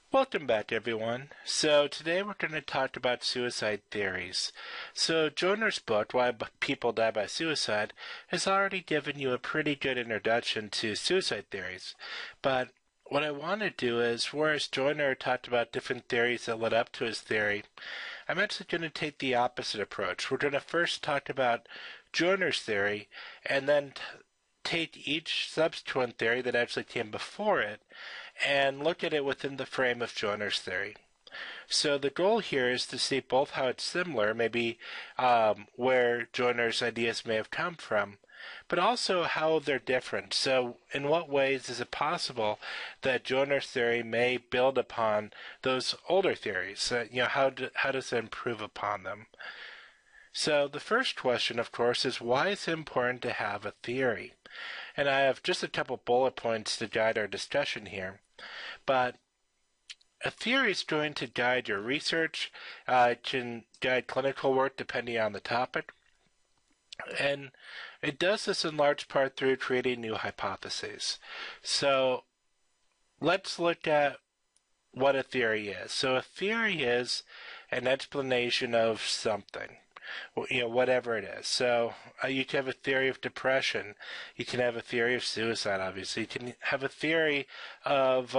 Welcome back, everyone. So today we're going to talk about suicide theories. So Joyner's book, Why People Die by Suicide, has already given you a pretty good introduction to suicide theories. But what I want to do is, whereas Joyner talked about different theories that led up to his theory, I'm actually going to take the opposite approach. We're going to first talk about Joyner's theory, and then take each subsequent theory that actually came before it and look at it within the frame of Joyner's theory. So the goal here is to see both how it's similar, maybe where Joyner's ideas may have come from, but also how they're different. So in what ways is it possible that Joyner's theory may build upon those older theories? How does it improve upon them? So the first question, of course, is why is it important to have a theory? And I have just a couple bullet points to guide our discussion here. But a theory is going to guide your research, it can guide clinical work depending on the topic, and it does this in large part through creating new hypotheses. So let's look at what a theory is. So a theory is an explanation of something. Whatever it is. So you can have a theory of depression. You can have a theory of suicide, obviously. You can have a theory of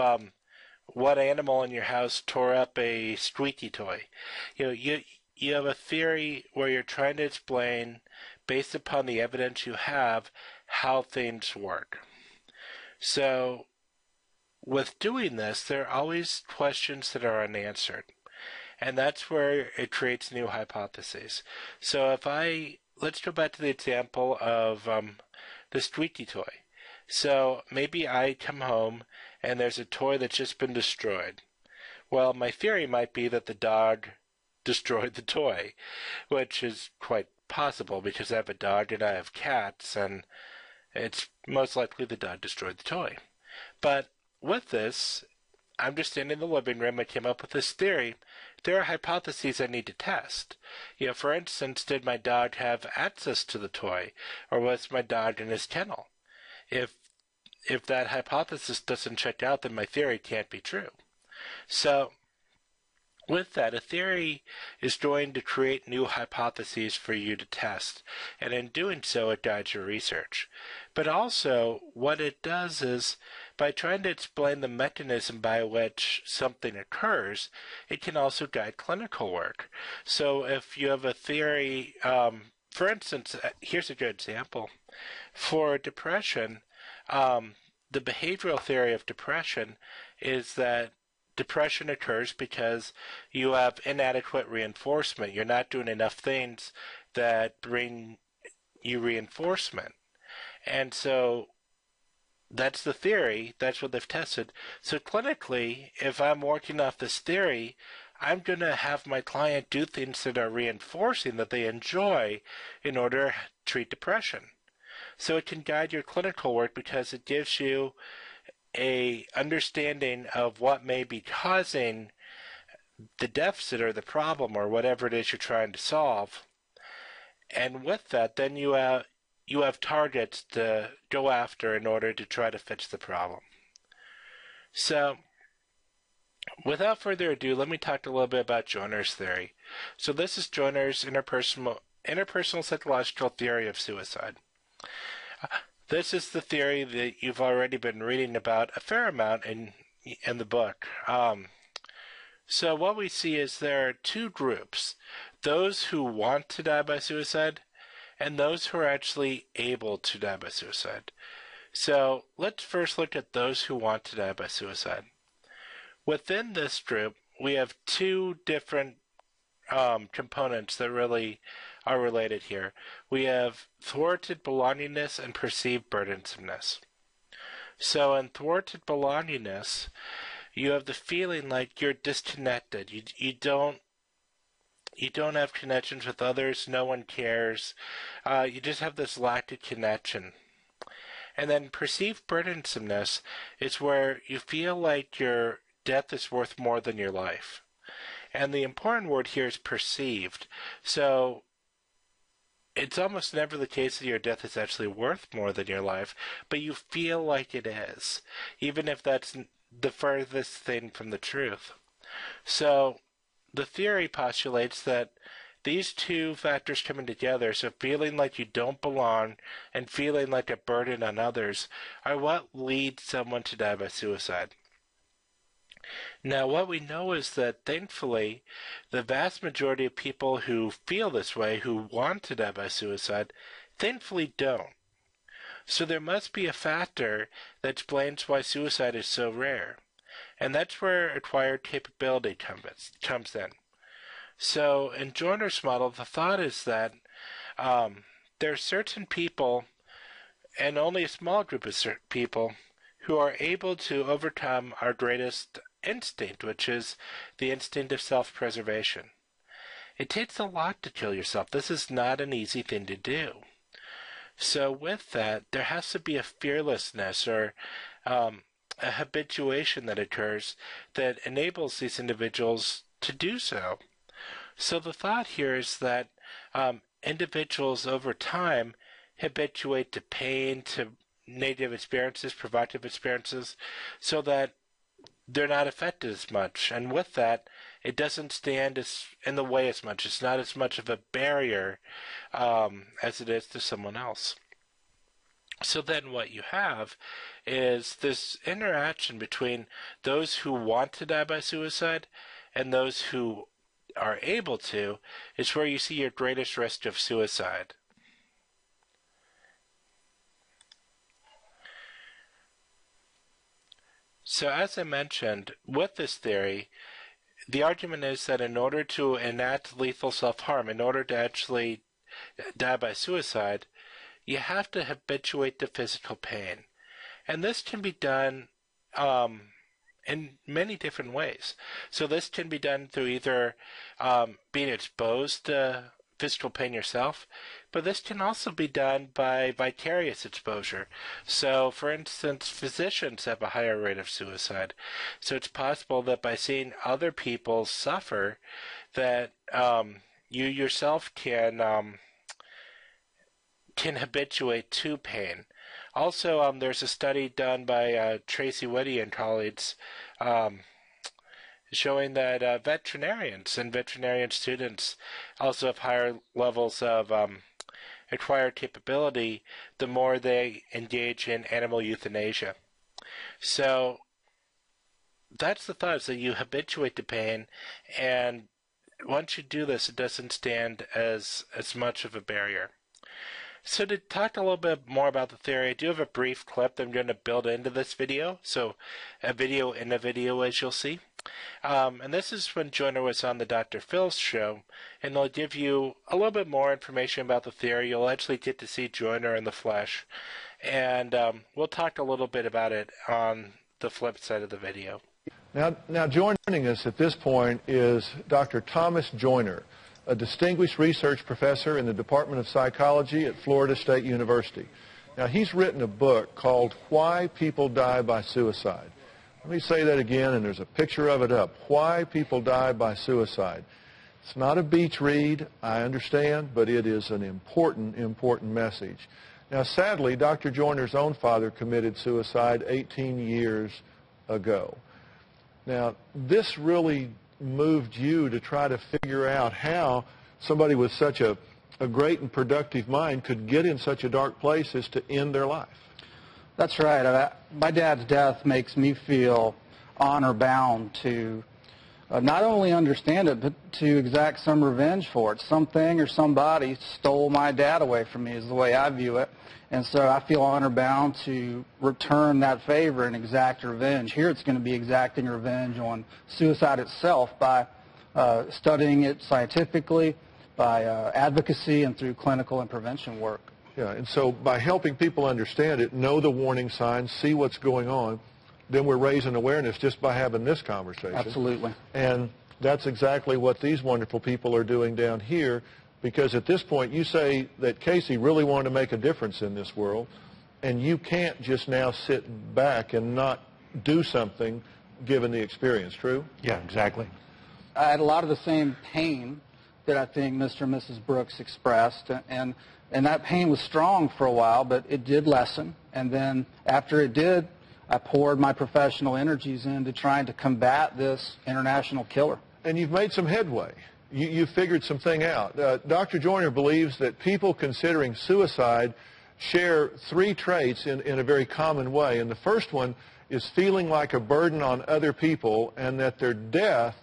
what animal in your house tore up a squeaky toy. You have a theory where you're trying to explain, based upon the evidence you have, how things work. So with doing this, there are always questions that are unanswered. And that's where it creates new hypotheses. So let's go back to the example of the squeaky toy. So maybe I come home and there's a toy that's just been destroyed. Well, my theory might be that the dog destroyed the toy, which is quite possible because I have a dog and I have cats, and it's most likely the dog destroyed the toy. But with this, I'm just standing in the living room. I came up with this theory. There are hypotheses I need to test. For instance, did my dog have access to the toy, or was my dog in his kennel? If that hypothesis doesn't check out, then my theory can't be true. So with that, a theory is going to create new hypotheses for you to test, and in doing so, it guides your research. But also, what it does is, by trying to explain the mechanism by which something occurs, it can also guide clinical work. So if you have a theory, for instance, here's a good example. For depression, the behavioral theory of depression is that depression occurs because you have inadequate reinforcement. You're not doing enough things that bring you reinforcement. And so that's the theory. That's what they've tested. So clinically, if I'm working off this theory, I'm going to have my client do things that are reinforcing, that they enjoy, in order to treat depression. So it can guide your clinical work because it gives you a understanding of what may be causing the deficit or the problem or whatever it is you're trying to solve. And with that, then you have targets to go after in order to try to fix the problem. So without further ado, let me talk a little bit about Joyner's theory. So this is Joyner's Interpersonal-Psychological theory of suicide. This is the theory that you've already been reading about a fair amount in the book. So what we see is there are two groups: those who want to die by suicide and those who are actually able to die by suicide. So let's first look at those who want to die by suicide. Within this group, we have two different components that really are related here. We have thwarted belongingness and perceived burdensomeness. So in thwarted belongingness, you have the feeling like you're disconnected. You don't have connections with others. No one cares. You just have this lack of connection. And then perceived burdensomeness is where you feel like your death is worth more than your life. And the important word here is perceived. So it's almost never the case that your death is actually worth more than your life, but you feel like it is, even if that's the furthest thing from the truth. So the theory postulates that these two factors coming together, so feeling like you don't belong and feeling like a burden on others, are what leads someone to die by suicide. Now, what we know is that, thankfully, the vast majority of people who feel this way, who want to die by suicide, thankfully don't. So there must be a factor that explains why suicide is so rare. And that's where acquired capability comes in. So in Joyner's model, the thought is that there are certain people, and only a small group of people, who are able to overcome our greatest instinct, which is the instinct of self-preservation. It takes a lot to kill yourself. This is not an easy thing to do. So with that, there has to be a fearlessness or a habituation that occurs that enables these individuals to do so. So the thought here is that individuals over time habituate to pain, to negative experiences, provocative experiences, so that they're not affected as much. And with that, it doesn't stand in the way as much. It's not as much of a barrier as it is to someone else. So then what you have is this interaction between those who want to die by suicide and those who are able to, is where you see your greatest risk of suicide. So as I mentioned, with this theory, the argument is that in order to enact lethal self-harm, in order to actually die by suicide, you have to habituate to physical pain. And this can be done in many different ways. So this can be done through either being exposed to physical pain yourself, but this can also be done by vicarious exposure. So, for instance, physicians have a higher rate of suicide. So it's possible that by seeing other people suffer, that you yourself can habituate to pain. Also, there's a study done by Tracy Whitty and colleagues showing that veterinarians and veterinarian students also have higher levels of acquired capability the more they engage in animal euthanasia. So that's the thought, is that you habituate to pain, and once you do this, it doesn't stand as much of a barrier. So to talk a little bit more about the theory, I do have a brief clip that I'm going to build into this video. So a video in a video, as you'll see. And this is when Joyner was on the Dr. Phil's show, and they'll give you a little bit more information about the theory. You'll actually get to see Joyner in the flesh. And we'll talk a little bit about it on the flip side of the video. Now joining us at this point is Dr. Thomas Joyner, a distinguished research professor in the Department of Psychology at Florida State University. Now, he's written a book called Why People Die by Suicide. Let me say that again, and there's a picture of it up. Why People Die by Suicide. It's not a beach read, I understand, but it is an important message. Now, sadly, Dr. Joyner's own father committed suicide 18 years ago. Now, this really moved you to try to figure out how somebody with such a great and productive mind could get in such a dark place as to end their life. That's right. My dad's death makes me feel honor-bound to not only understand it, but to exact some revenge for it. Something or somebody stole my dad away from me is the way I view it. And so I feel honor-bound to return that favor and exact revenge. Here it's going to be exacting revenge on suicide itself by studying it scientifically, by advocacy, and through clinical and prevention work. Yeah, and so by helping people understand it, know the warning signs, see what's going on, then we're raising awareness just by having this conversation. Absolutely. And that's exactly what these wonderful people are doing down here, because at this point you say that Casey really wanted to make a difference in this world, and you can't just now sit back and not do something given the experience, true? Yeah, exactly. I had a lot of the same pain that I think Mr. and Mrs. Brooks expressed, and that pain was strong for a while, but it did lessen. And then after it did, I poured my professional energies into trying to combat this international killer. And you've made some headway. You figured something out. Dr. Joyner believes that people considering suicide share three traits in a very common way. And the first one is feeling like a burden on other people and that their death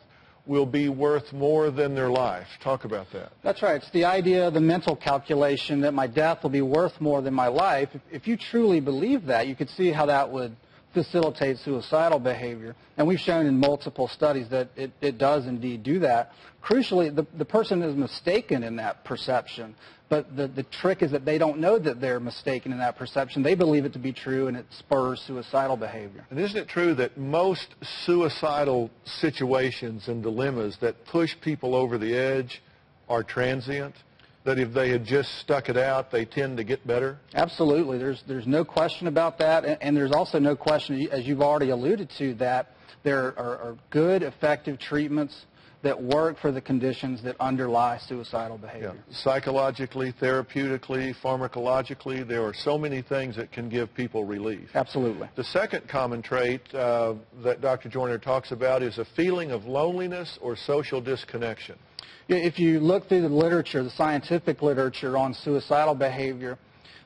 will be worth more than their life. Talk about that. That's right. It's the idea, the mental calculation that my death will be worth more than my life. If you truly believe that, you could see how that would facilitate suicidal behavior. And we've shown in multiple studies that it does indeed do that. Crucially, the person is mistaken in that perception. But the trick is that they don't know that they're mistaken in that perception. They believe it to be true, and it spurs suicidal behavior. And isn't it true that most suicidal situations and dilemmas that push people over the edge are transient? That if they had just stuck it out, they tend to get better? Absolutely. There's no question about that. And there's also no question, as you've already alluded to, that there are good, effective treatments that work for the conditions that underlie suicidal behavior. Yeah. Psychologically, therapeutically, pharmacologically, there are so many things that can give people relief. Absolutely. The second common trait that Dr. Joyner talks about is a feeling of loneliness or social disconnection. If you look through the literature, the scientific literature on suicidal behavior,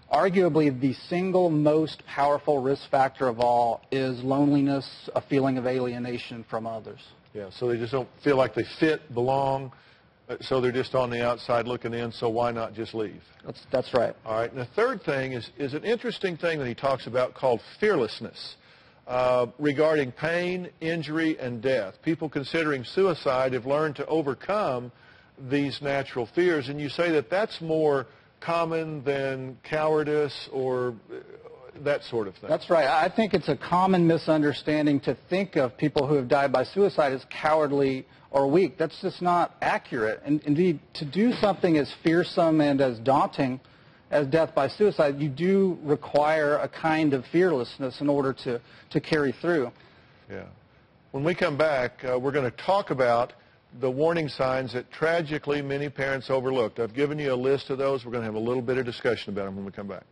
arguably the single most powerful risk factor of all is loneliness, a feeling of alienation from others. Yeah, so they just don't feel like they fit, belong, so they're just on the outside looking in, so why not just leave? That's right. All right, and the third thing is an interesting thing that he talks about called fearlessness regarding pain, injury, and death. People considering suicide have learned to overcome these natural fears, and you say that that's more common than cowardice or that sort of thing. That's right. I think it's a common misunderstanding to think of people who have died by suicide as cowardly or weak. That's just not accurate. And indeed, to do something as fearsome and as daunting as death by suicide, you do require a kind of fearlessness in order to carry through. Yeah. When we come back, we're going to talk about the warning signs that tragically many parents overlooked. I've given you a list of those. We're going to have a little bit of discussion about them when we come back.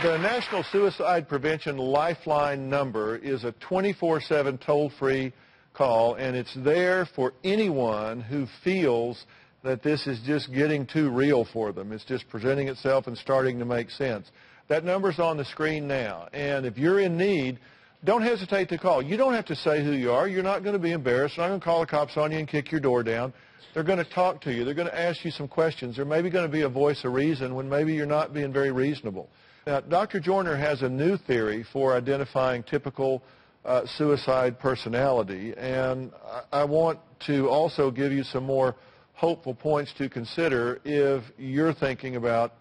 The National Suicide Prevention Lifeline number is a 24/7 toll-free call, and it's there for anyone who feels that this is just getting too real for them. It's just presenting itself and starting to make sense. That number's on the screen now, and if you're in need, don't hesitate to call. You don't have to say who you are. You're not going to be embarrassed. They're not going to call the cops on you and kick your door down. They're going to talk to you. They're going to ask you some questions. There may be going to be a voice of reason when maybe you're not being very reasonable. Now, Dr. Joyner has a new theory for identifying typical suicide personality, and I want to also give you some more hopeful points to consider if you're thinking about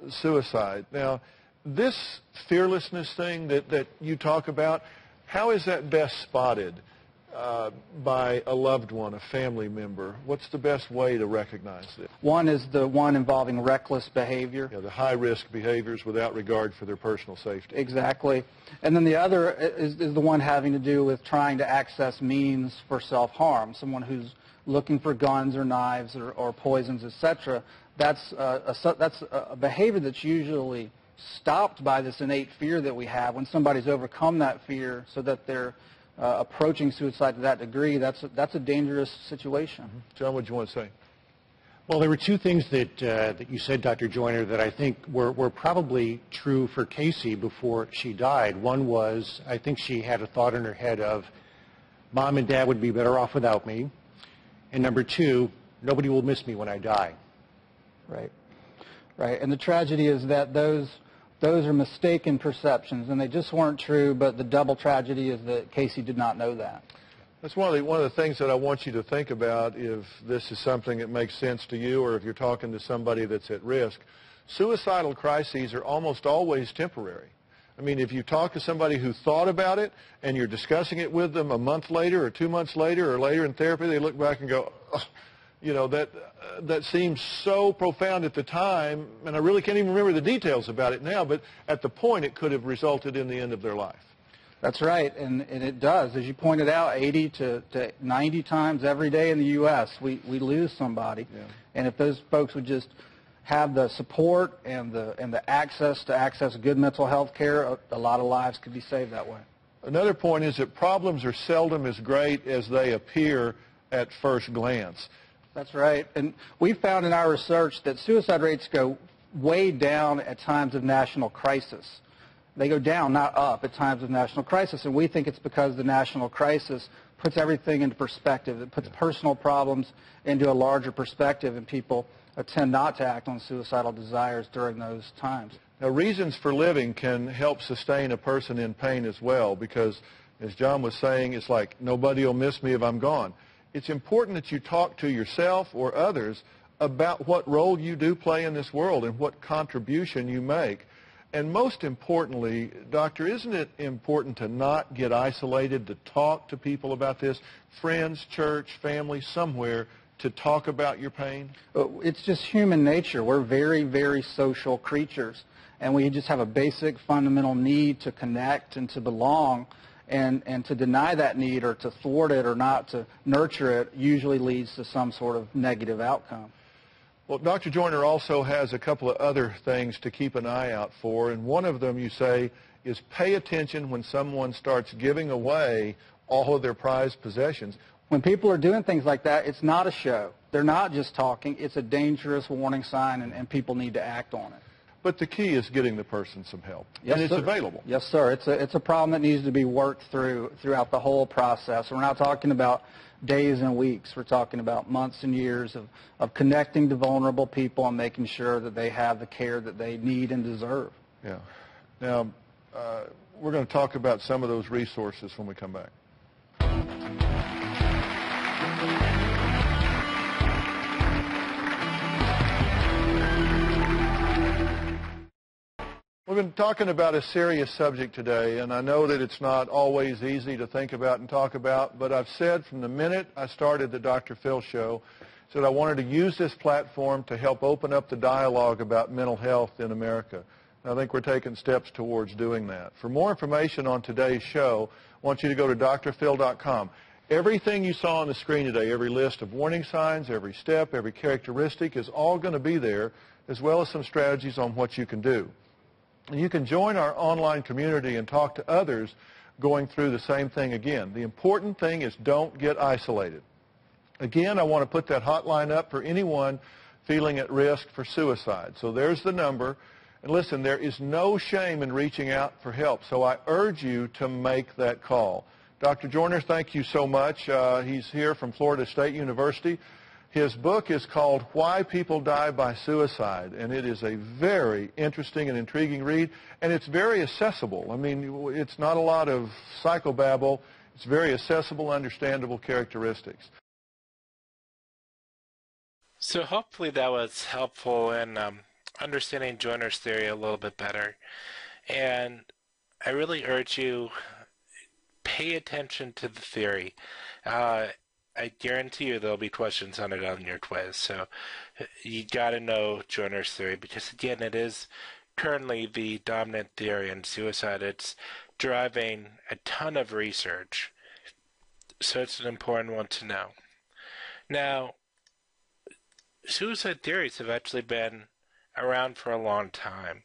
suicide. Now, this fearlessness thing that you talk about, how is that best spotted by a loved one, a family member? What's the best way to recognize it? One is the one involving reckless behavior. Yeah, the high-risk behaviors without regard for their personal safety. Exactly. And then the other is the one having to do with trying to access means for self-harm, someone who's looking for guns or knives or poisons, etc. That's a behavior that's usually stopped by this innate fear that we have. When somebody's overcome that fear so that they're approaching suicide to that degree, that's a dangerous situation. Mm-hmm. John, what do you want to say? Well, there were two things that you said, Dr. Joyner, that I think were probably true for Casey before she died. One was, I think she had a thought in her head of, Mom and Dad would be better off without me. And number two, nobody will miss me when I die. Right. Right. And the tragedy is that those are mistaken perceptions, and they just weren't true, but the double tragedy is that Casey did not know that. That's one of the things that I want you to think about if this is something that makes sense to you or if you're talking to somebody that's at risk. Suicidal crises are almost always temporary. I mean, if you talk to somebody who thought about it and you're discussing it with them a month later or 2 months later or later in therapy, they look back and go, oh, you know, that seems so profound at the time, and I really can't even remember the details about it now, but at the point it could have resulted in the end of their life. That's right, and it does. As you pointed out, 80 to 90 times every day in the U.S. we lose somebody. Yeah. And if those folks would just have the support and the access to access good mental health care, a lot of lives could be saved that way. Another point is that problems are seldom as great as they appear at first glance. That's right. And we found in our research that suicide rates go way down at times of national crisis. They go down, not up, at times of national crisis. And we think it's because the national crisis puts everything into perspective. It puts personal problems into a larger perspective, and people tend not to act on suicidal desires during those times. Now, reasons for living can help sustain a person in pain as well, because, as John was saying, it's like nobody will miss me if I'm gone. It's important that you talk to yourself or others about what role you do play in this world and what contribution you make. And most importantly, Doctor, isn't it important to not get isolated, to talk to people about this, friends, church, family, somewhere, to talk about your pain? It's just human nature. We're very, very social creatures, and we just have a basic fundamental need to connect and to belong, and to deny that need or to thwart it or not to nurture it usually leads to some sort of negative outcome. Well, Dr. Joyner also has a couple of other things to keep an eye out for, and one of them, you say, is pay attention when someone starts giving away all of their prized possessions. When people are doing things like that, it's not a show. They're not just talking. It's a dangerous warning sign, and people need to act on it. But the key is getting the person some help, yes, and it's sir. available. Yes, sir. It's a problem that needs to be worked throughout the whole process. We're not talking about days and weeks. We're talking about months and years of connecting to vulnerable people and making sure that they have the care that they need and deserve. Yeah. Now, we're going to talk about some of those resources when we come back. We've been talking about a serious subject today, and I know that it's not always easy to think about and talk about, but I've said from the minute I started the Dr. Phil Show that I wanted to use this platform to help open up the dialogue about mental health in America. And I think we're taking steps towards doing that. For more information on today's show, I want you to go to drphil.com. Everything you saw on the screen today, every list of warning signs, every step, every characteristic is all going to be there, as well as some strategies on what you can do. And you can join our online community and talk to others going through the same thing again. The important thing is don't get isolated. Again, I want to put that hotline up for anyone feeling at risk for suicide. So there's the number. And listen, there is no shame in reaching out for help. So I urge you to make that call. Dr. Joyner, thank you so much. He's here from Florida State University. His book is called Why People Die by Suicide, and it is a very interesting and intriguing read, and it's very accessible. I mean, it's not a lot of psychobabble. It's very accessible, understandable characteristics. So hopefully that was helpful in understanding Joyner's theory a little bit better. And I really urge you, pay attention to the theory. I guarantee you there'll be questions on it on your quiz. So you got to know Joyner's theory because, again, it is currently the dominant theory in suicide. It's driving a ton of research. So it's an important one to know. Now, suicide theories have actually been around for a long time.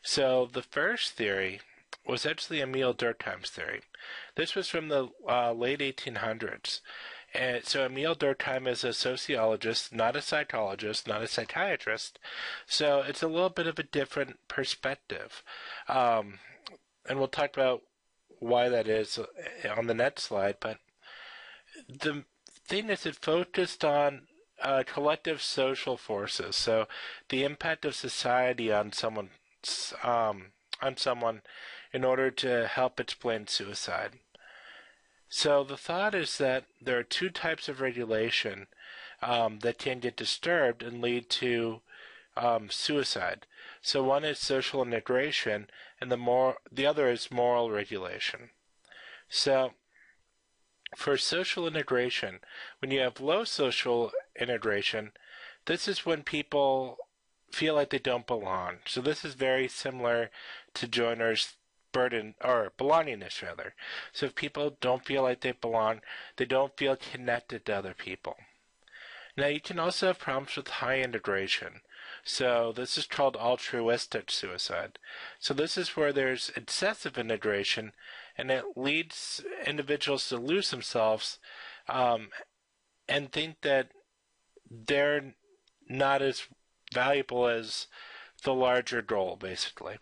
So the first theory was actually Emile Durkheim's theory. This was from the late 1800s. And so Emile Durkheim is a sociologist, not a psychologist, not a psychiatrist. So it's a little bit of a different perspective. And we'll talk about why that is on the next slide. But the thing is, it focused on collective social forces. So the impact of society on someone in order to help explain suicide. So the thought is that there are two types of regulation that can get disturbed and lead to suicide. So one is social integration, and the other is moral regulation. So for social integration, when you have low social integration, this is when people feel like they don't belong. So this is very similar to Joyner's burden or belongingness rather. So if people don't feel like they belong, they don't feel connected to other people. Now you can also have problems with high integration. So this is called altruistic suicide. So this is where there's excessive integration, and it leads individuals to lose themselves and think that they're not as valuable as the larger goal, basically.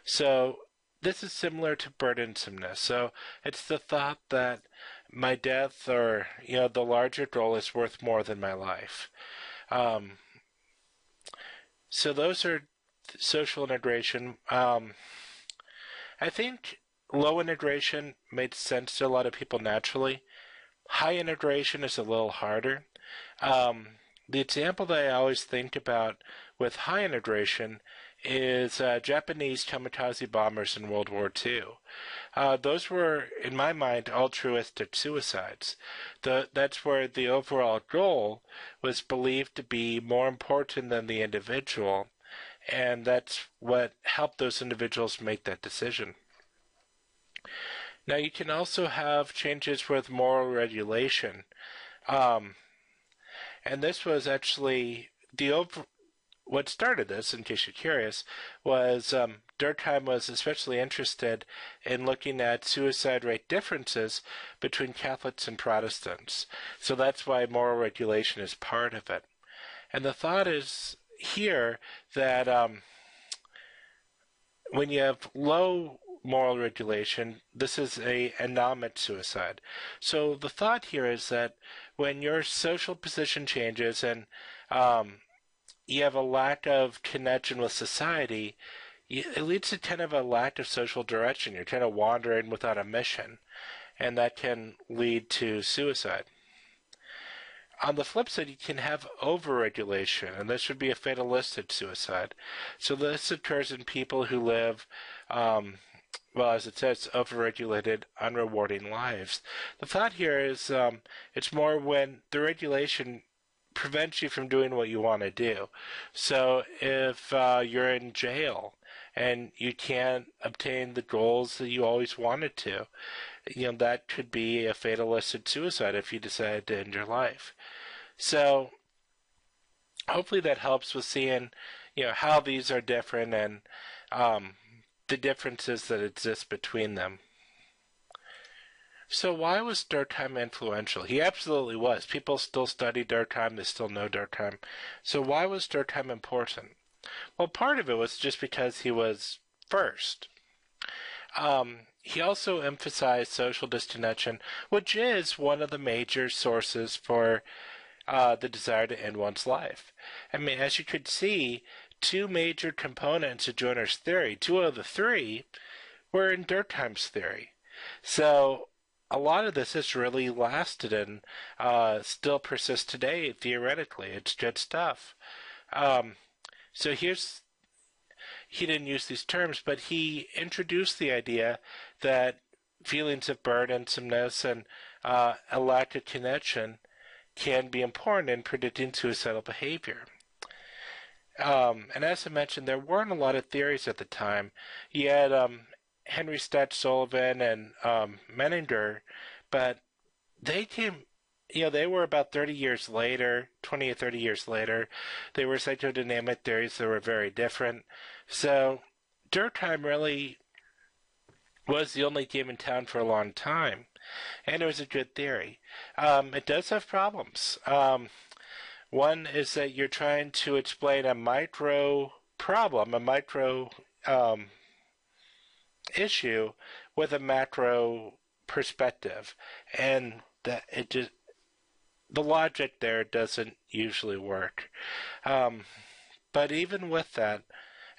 So this is similar to burdensomeness. So it's the thought that my death or, the larger goal is worth more than my life. So those are social integration. I think low integration made sense to a lot of people naturally. High integration is a little harder. The example that I always think about with high integration is Japanese kamikaze bombers in World War II. Those were, in my mind, altruistic suicides. That's where the overall goal was believed to be more important than the individual, and that's what helped those individuals make that decision. Now, you can also have changes with moral regulation. And this was actually what started this, in case you're curious, was Durkheim was especially interested in looking at suicide rate differences between Catholics and Protestants. So that's why moral regulation is part of it. And the thought is here that when you have low moral regulation, this is an annulment suicide. So the thought here is that when your social position changes and you have a lack of connection with society, it leads to kind of a lack of social direction. You're kind of wandering without a mission, and that can lead to suicide. On the flip side, you can have overregulation, and this would be a fatalistic suicide. So this occurs in people who live as it says, overregulated, unrewarding lives. The thought here is it's more when the regulation prevents you from doing what you want to do. So if you're in jail and you can't obtain the goals that you always wanted to, that could be a fatalistic suicide if you decide to end your life. So hopefully that helps with seeing, how these are different and the differences that exist between them. So why was Durkheim influential? He absolutely was. People still study Durkheim. They still know Durkheim. So why was Durkheim important? Well, part of it was just because he was first. He also emphasized social disconnection, which is one of the major sources for the desire to end one's life. I mean, as you could see, two major components of Joiner's theory, two of the three, were in Durkheim's theory. So a lot of this has really lasted and still persists today, theoretically. It's good stuff. So he didn't use these terms, but he introduced the idea that feelings of burdensomeness and a lack of connection can be important in predicting suicidal behavior. And as I mentioned, there weren't a lot of theories at the time. You had Henry Stott Sullivan and Menninger, but they came, they were about 30 years later, 20 or 30 years later. They were psychodynamic theories that were very different. So Durkheim really was the only game in town for a long time, and it was a good theory. It does have problems. One is that you're trying to explain a micro problem, a micro issue with a macro perspective, and that the logic there doesn't usually work. But even with that,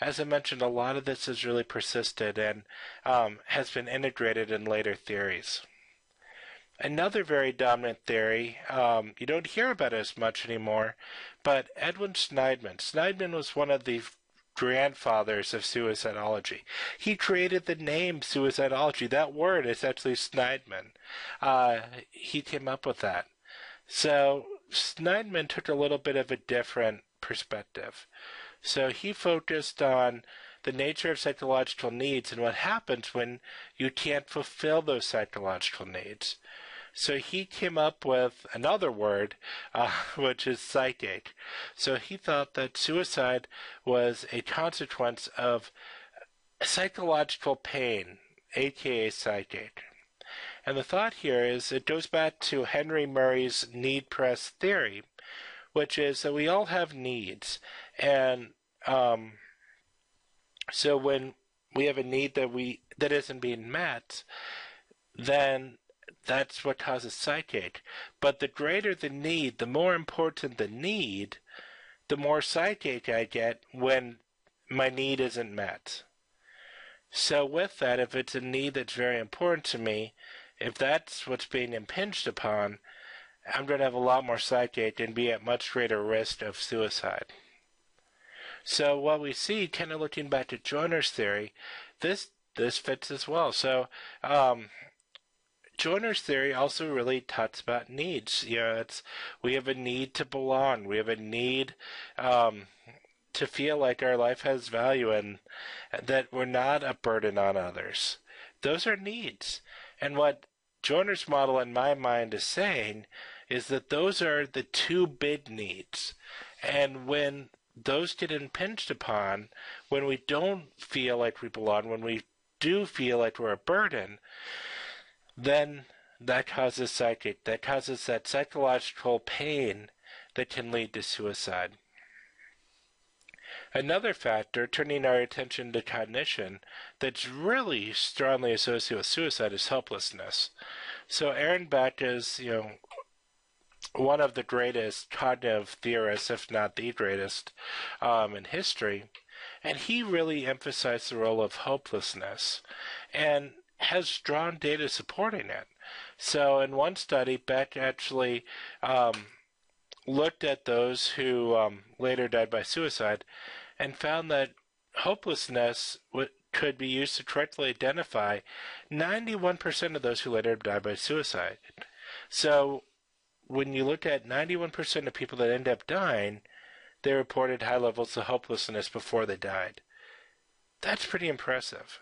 as I mentioned, a lot of this has really persisted and has been integrated in later theories. Another very dominant theory, you don't hear about it as much anymore, but Edwin Shneidman. Shneidman was one of the grandfathers of suicidology. He created the name suicidology. That word is actually Shneidman. He came up with that. So Shneidman took a little bit of a different perspective. So he focused on the nature of psychological needs and what happens when you can't fulfill those psychological needs. So he came up with another word, which is psychic. So he thought that suicide was a consequence of psychological pain, aka psychic. And the thought here is it goes back to Henry Murray's need press theory, which is that we all have needs. And so when we have a need that isn't being met, then that's what causes psychic. But the greater the need, the more important the need, the more psychic I get when my need isn't met. So with that, if it's a need that's very important to me, if that's what's being impinged upon, I'm going to have a lot more psychic and be at much greater risk of suicide. So what we see, kind of looking back at Joiner's theory, this fits as well. So Joiner's theory also really talks about needs. We have a need to belong. We have a need to feel like our life has value and that we're not a burden on others. Those are needs. And what Joiner's model in my mind is saying is that those are the two big needs. And when those get impinged upon, when we don't feel like we belong, when we do feel like we're a burden, then that causes psychic. That causes that psychological pain that can lead to suicide. Another factor, turning our attention to cognition, that's really strongly associated with suicide is helplessness. So Aaron Beck is, one of the greatest cognitive theorists, if not the greatest, in history. And he really emphasized the role of hopelessness and has strong data supporting it. So in one study, Beck actually looked at those who later died by suicide and found that hopelessness could be used to correctly identify 91% of those who later died by suicide. So when you look at 91% of people that end up dying, they reported high levels of hopelessness before they died. That's pretty impressive.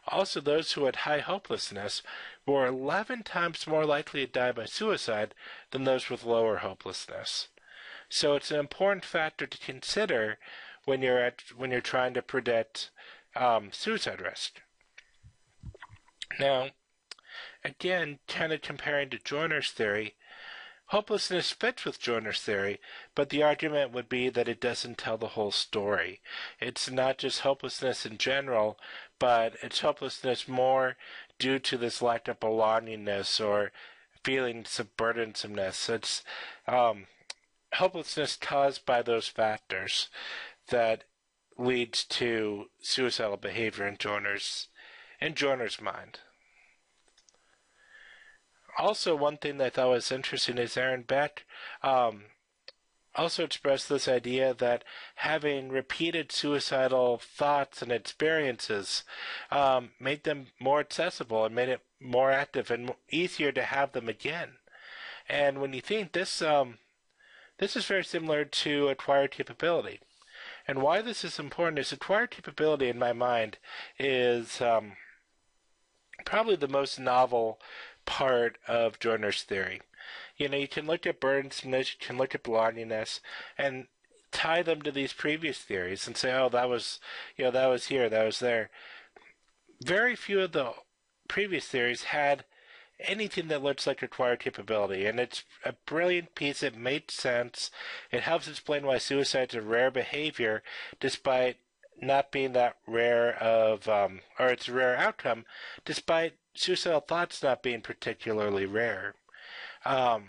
Also, those who had high hopelessness were 11 times more likely to die by suicide than those with lower hopelessness. So it's an important factor to consider when you're trying to predict suicide risk. Now, again, kind of comparing to Joiner's theory, hopelessness fits with Joiner's theory, but the argument would be that it doesn't tell the whole story. It's not just hopelessness in general, but it's hopelessness more due to this lack of belongingness or feelings of burdensomeness. It's hopelessness caused by those factors that leads to suicidal behavior in Joiner's mind. Also, one thing that I thought was interesting is Aaron Beck also expressed this idea that having repeated suicidal thoughts and experiences made them more accessible and made it more active and easier to have them again. And when you think this is very similar to acquired capability. And why this is important is acquired capability, in my mind, is probably the most novel part of Joiner's theory. You can look at burdensomeness, you can look at belongingness, and tie them to these previous theories and say, oh, that was here, that was there. Very few of the previous theories had anything that looks like acquired capability, and it's a brilliant piece. It made sense. It helps explain why suicide's a rare behavior, despite not being that rare or it's a rare outcome, despite suicidal thoughts not being particularly rare. But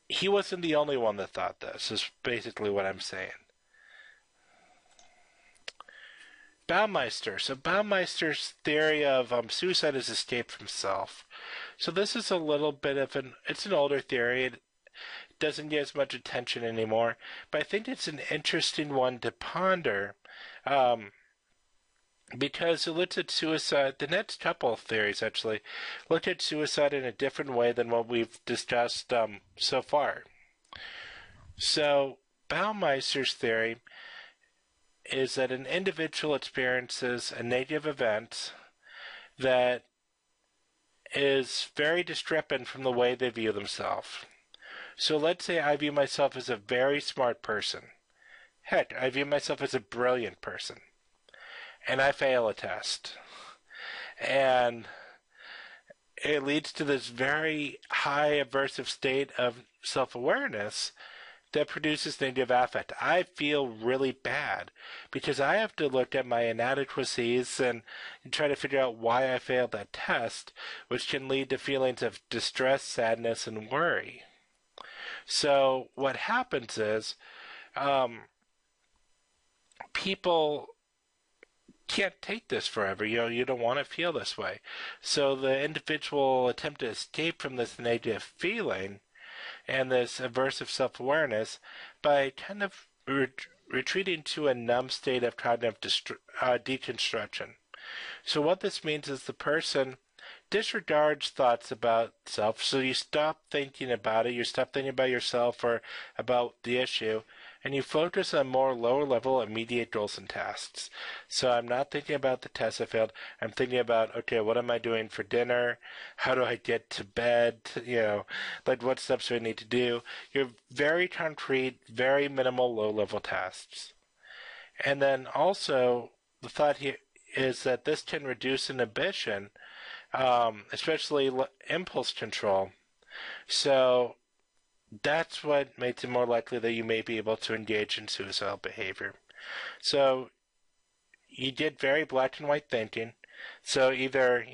he wasn't the only one that thought this, is basically what I'm saying. Baumeister. So Baumeister's theory of suicide is escape from self. So this is a little bit of it's an older theory. It doesn't get as much attention anymore, but I think it's an interesting one to ponder because it looks at suicide. The next couple of theories actually look at suicide in a different way than what we've discussed so far. So Baumeister's theory is that an individual experiences a negative event that is very discrepant from the way they view themselves. So let's say I view myself as a very smart person. Heck, I view myself as a brilliant person. And I fail a test. And it leads to this very high aversive state of self-awareness that produces negative affect. I feel really bad because I have to look at my inadequacies and try to figure out why I failed that test, which can lead to feelings of distress, sadness, and worry. So what happens is people can't take this forever. You don't want to feel this way. So the individual attempt to escape from this negative feeling and this aversive self-awareness by kind of retreating to a numb state of cognitive deconstruction. So what this means is the person disregards thoughts about self, so you stop thinking about it, you stop thinking about yourself or about the issue, and you focus on more lower-level immediate goals and tasks. So I'm not thinking about the test I failed. I'm thinking about, okay, what am I doing for dinner? How do I get to bed? Like what steps do I need to do? You're very concrete, very minimal low-level tasks. And then also, the thought here is that this can reduce inhibition, especially impulse control. So that's what makes it more likely that you may be able to engage in suicidal behavior. So you did very black and white thinking. So either,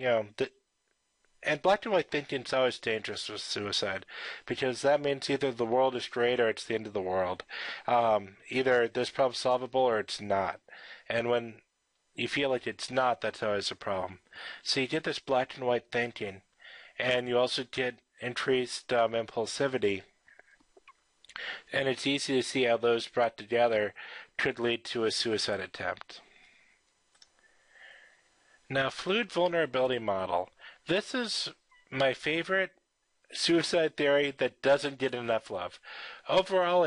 and black and white thinking is always dangerous with suicide because that means either the world is great or it's the end of the world. Either this problem's solvable or it's not. And when you feel like it's not, that's always a problem. So you get this black and white thinking, and you also get increased impulsivity. And it's easy to see how those brought together could lead to a suicide attempt. Now, fluid vulnerability model. This is my favorite suicide theory that doesn't get enough love. Overall,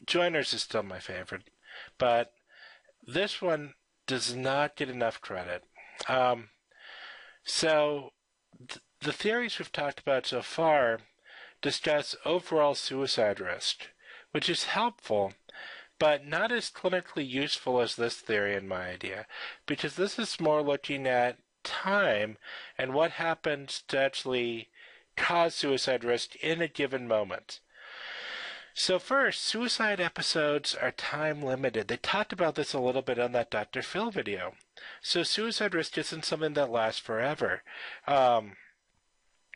Joiner's is still my favorite, but this one does not get enough credit. So the theories we've talked about so far discuss overall suicide risk, which is helpful, but not as clinically useful as this theory in my idea, because this is more looking at time and what happens to actually cause suicide risk in a given moment. So first, suicide episodes are time limited. They talked about this a little bit on that Dr. Phil video. So suicide risk isn't something that lasts forever.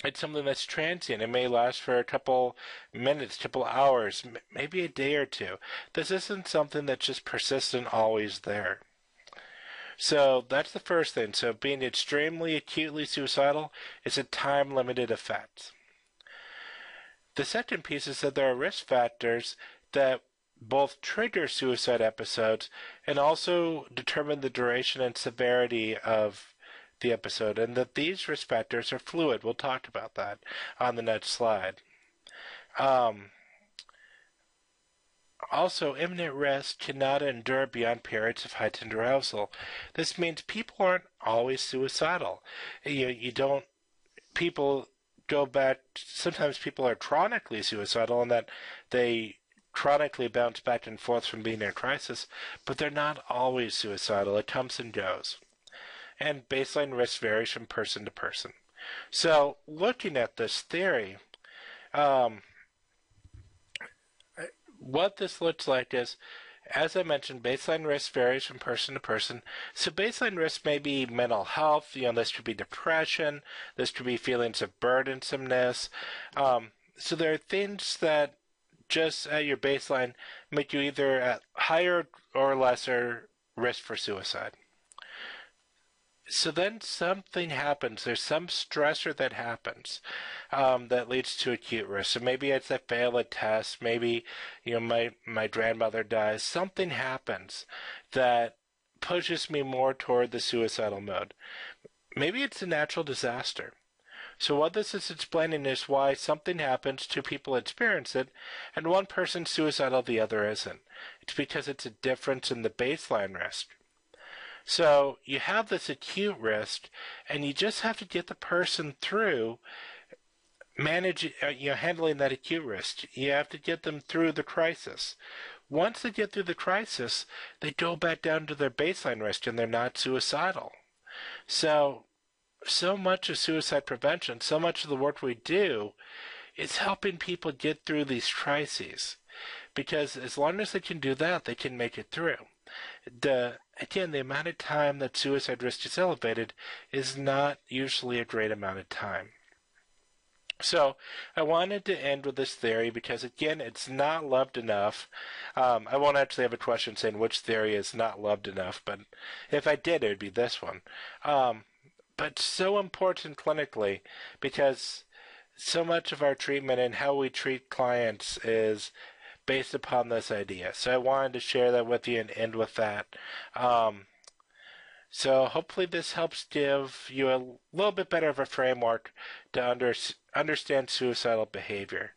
It's something that's transient. It may last for a couple minutes, couple hours, maybe a day or two. This isn't something that's just persistent, always there. So that's the first thing. So being extremely acutely suicidal is a time-limited effect. The second piece is that there are risk factors that both trigger suicide episodes and also determine the duration and severity of the episode, and that these risk factors are fluid. We'll talk about that on the next slide. Also, imminent risk cannot endure beyond periods of heightened arousal. This means people aren't always suicidal. People go back, sometimes people are chronically suicidal in that they chronically bounce back and forth from being in a crisis, but they're not always suicidal. It comes and goes. And baseline risk varies from person to person. So, looking at this theory, what this looks like is, as I mentioned, baseline risk varies from person to person. So baseline risk may be mental health. This could be depression. This could be feelings of burdensomeness. So there are things that just at your baseline make you either at higher or lesser risk for suicide. So then something happens. There's some stressor that happens that leads to acute risk. So maybe it's I fail a test. Maybe my grandmother dies. Something happens that pushes me more toward the suicidal mode. Maybe it's a natural disaster. So what this is explaining is why something happens, two people experience it, and one person's suicidal, the other isn't. It's because it's a difference in the baseline risk. So you have this acute risk, and you just have to get the person through handling that acute risk. You have to get them through the crisis. Once they get through the crisis, they go back down to their baseline risk, and they're not suicidal. So much of suicide prevention, so much of the work we do is helping people get through these crises. Because as long as they can do that, they can make it through. The amount of time that suicide risk is elevated is not usually a great amount of time. So I wanted to end with this theory because, again, it's not loved enough. I won't actually have a question saying which theory is not loved enough, but if I did, it would be this one. But so important clinically because so much of our treatment and how we treat clients is based upon this idea. So I wanted to share that with you and end with that. So hopefully this helps give you a little bit better of a framework to understand suicidal behavior.